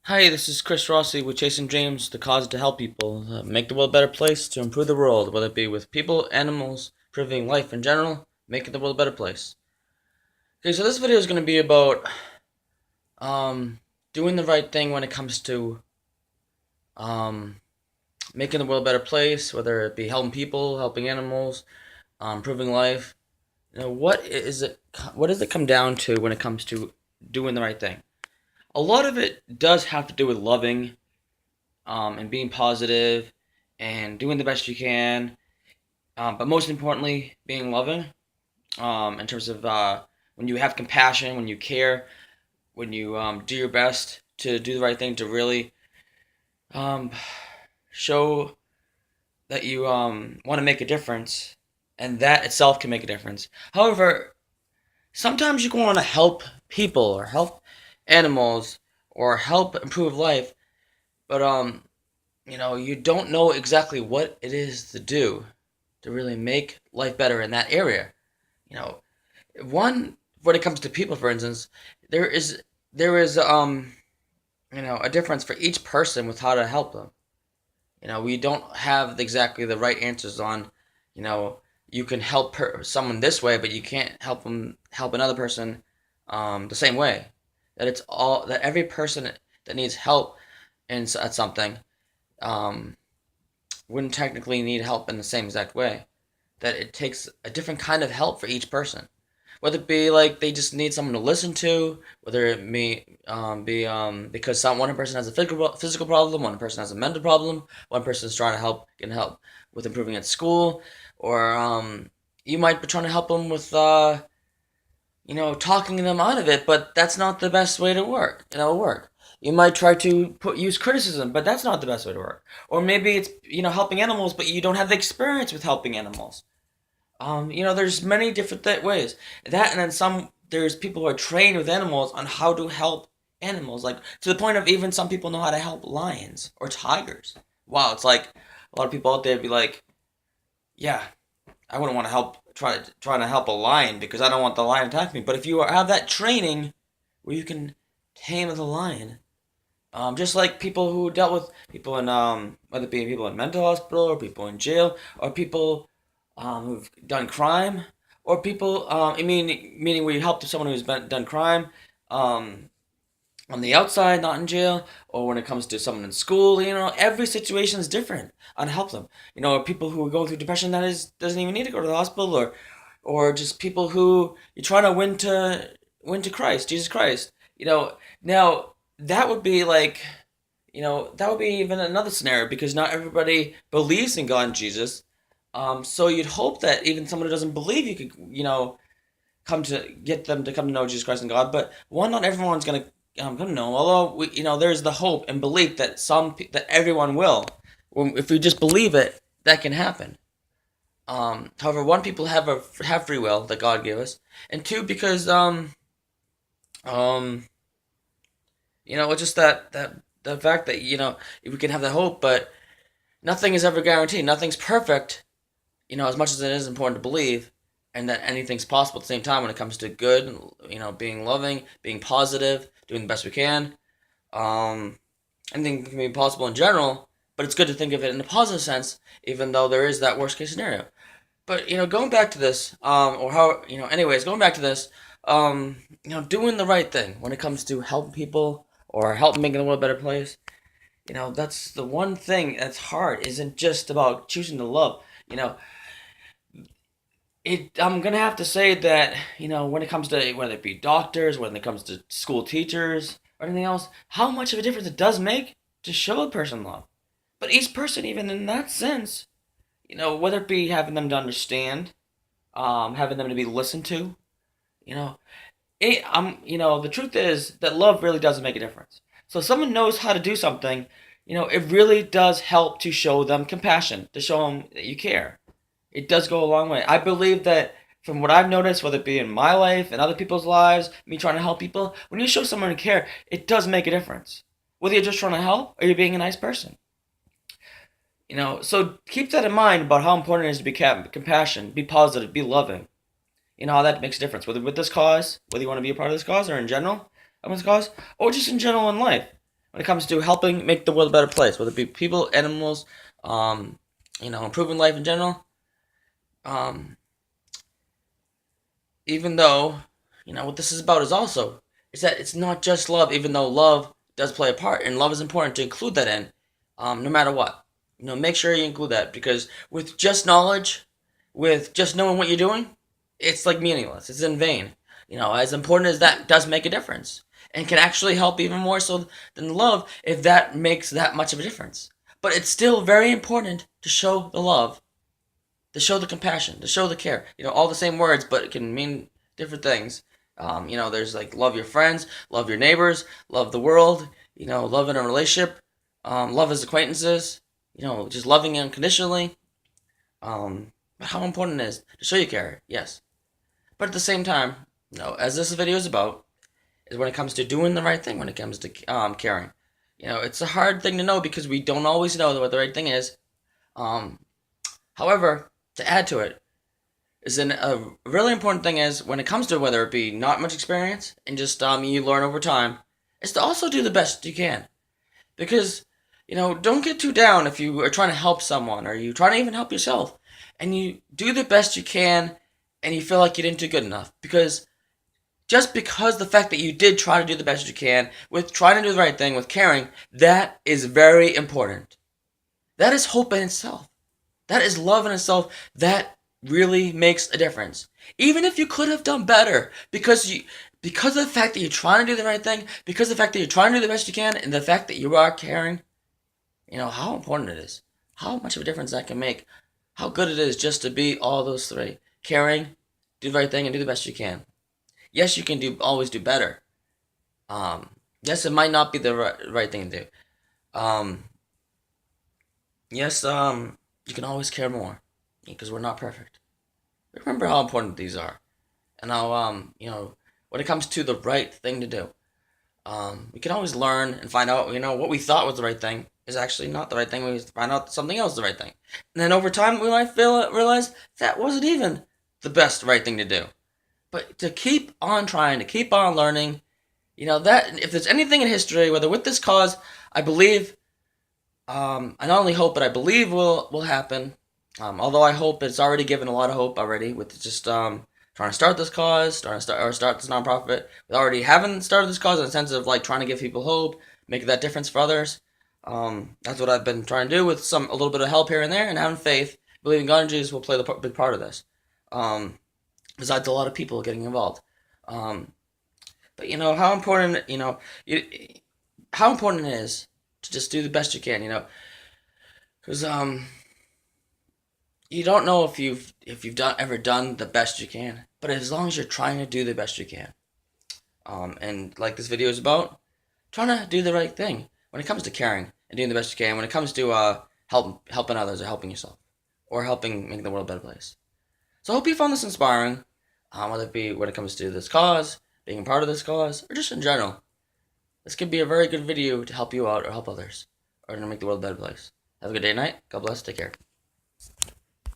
Hi, this is Chris Rossi with Chasing Dreams, the cause to help people make the world a better place, to improve the world, whether it be with people, animals, improving life in general, making the world a better place. Okay, so this video is going to be about um, doing the right thing when it comes to um, making the world a better place, whether it be helping people, helping animals, improving life. What is it? What does it come down to when it comes to doing the right thing? A lot of it does have to do with loving and being positive and doing the best you can. But most importantly, being loving in terms of when you have compassion, when you care, when you do your best to do the right thing, to really um, show that you want to make a difference, and that itself can make a difference. However, sometimes you can want to help people or help animals or help improve life, but you don't know exactly what it is to do to really make life better in that area. You know, one when it comes to people, for instance, there is there is a difference for each person with how to help them. We don't have exactly the right answers on, you know, you can help someone this way, but you can't help another person the same way. That every person that needs help at something um, wouldn't technically need help in the same exact way. That it takes a different kind of help for each person. Whether it be like they just need someone to listen to, whether it may be because one person has a physical problem, one person has a mental problem, one person is trying to get help with improving at school, or you might be trying to help them with talking them out of it, but that's not the best way to work. You might try to use criticism, but that's not the best way to work. Or maybe it's helping animals, but you don't have the experience with helping animals. There's many different ways. That and then there's people who are trained with animals on how to help animals, like to the point of even some people know how to help lions or tigers. Wow, it's like a lot of people out there be like, yeah, I wouldn't want to trying to help a lion because I don't want the lion to attack me. But if you have that training where you can tame the lion, just like people who dealt with people in whether it be people in mental hospital or people in jail or people who've done crime, or people, meaning where you help someone who's done crime, um, on the outside, not in jail, or when it comes to someone in school. Every situation is different on help them. People who are going through depression that is doesn't even need to go to the hospital, or just people who you're trying to win to Christ, Jesus Christ. Now that would be like, that would be even another scenario because not everybody believes in God and Jesus. So you'd hope that even someone who doesn't believe, you could, come to get them to come to know Jesus Christ and God. But one, not everyone's gonna come to know. Although there's the hope and belief that that everyone will. If we just believe it, that can happen. However, one, people have free will that God gave us, and two, because um, it's just that the fact that we can have that hope, but nothing is ever guaranteed. Nothing's perfect. As much as it is important to believe, and that anything's possible at the same time when it comes to good, being loving, being positive, doing the best we can. Um, Anything can be possible in general, but it's good to think of it in a positive sense, even though there is that worst case scenario. But going back to this, anyways, going back to this, doing the right thing when it comes to helping people or helping making the world a better place. That's the one thing that's hard. Isn't just about choosing to love. I'm gonna have to say that when it comes to whether it be doctors, when it comes to school teachers or anything else, how much of a difference it does make to show a person love. But each person, even in that sense, whether it be having them to understand, having them to be listened to, you know, the truth is that love really does make a difference. So if someone knows how to do something, it really does help to show them compassion, to show them that you care. It does go a long way. I believe that from what I've noticed, whether it be in my life and other people's lives, me trying to help people, when you show someone care, it does make a difference. Whether you're just trying to help or you're being a nice person. So keep that in mind about how important it is to be compassionate, be positive, be loving. How that makes a difference. Whether with this cause, whether you want to be a part of this cause or in general of this cause, or just in general in life. when it comes to helping make the world a better place, whether it be people, animals, um, improving life in general. Um, Even though, what this is about is that it's not just love, even though love does play a part, and love is important to include that in, no matter what. Make sure you include that, because with just knowledge, with just knowing what you're doing, it's like meaningless. It's in vain. As important as that does make a difference, and can actually help even more so than love if that makes that much of a difference. But it's still very important to show the love, to show the compassion, to show the care. All the same words, but it can mean different things. There's like love your friends, love your neighbors, love the world. Love in a relationship, love as acquaintances. Just loving unconditionally. But how important it is to show you care, yes. But at the same time, as this video is about, is when it comes to doing the right thing. When it comes to caring, it's a hard thing to know because we don't always know what the right thing is. Um, However, to add to it, a really important thing is when it comes to whether it be not much experience and just you learn over time, is to also do the best you can. Because don't get too down if you are trying to help someone or you trying to even help yourself, and you do the best you can, and you feel like you didn't do good enough. Because just because the fact that you did try to do the best you can with trying to do the right thing with caring, that is very important. That is hope in itself. That is love in itself. That really makes a difference. Even if you could have done better, because of the fact that you're trying to do the right thing, because of the fact that you're trying to do the best you can, and the fact that you are caring, how important it is, how much of a difference that can make, how good it is just to be all those three: caring, do the right thing, and do the best you can. Yes, you can always do better. Yes, it might not be the right thing to do. Um, yes, you can always care more because we're not perfect. Remember how important these are, and how when it comes to the right thing to do, we can always learn and find out what we thought was the right thing is actually not the right thing. We find out something else is the right thing, and then over time we might realize that wasn't even the best right thing to do. But to keep on trying, to keep on learning, that if there's anything in history, whether with this cause, I believe, I not only hope, but I believe will happen. Although I hope it's already given a lot of hope already with just trying to start this cause, start this nonprofit. We already haven't started this cause in the sense of like trying to give people hope, make that difference for others. That's what I've been trying to do with a little bit of help here and there, and having faith, believing God and Jesus will play the big part of this. Besides a lot of people getting involved. But how important how important it is to just do the best you can. Because you don't know if you've ever done the best you can, but as long as you're trying to do the best you can, and like this video is about, trying to do the right thing when it comes to caring and doing the best you can. When it comes to helping others or helping yourself or helping make the world a better place. So I hope you found this inspiring, whether it be when it comes to this cause, being a part of this cause, or just in general. This could be a very good video to help you out or help others, or to make the world a better place. Have a good day and night. God bless. Take care.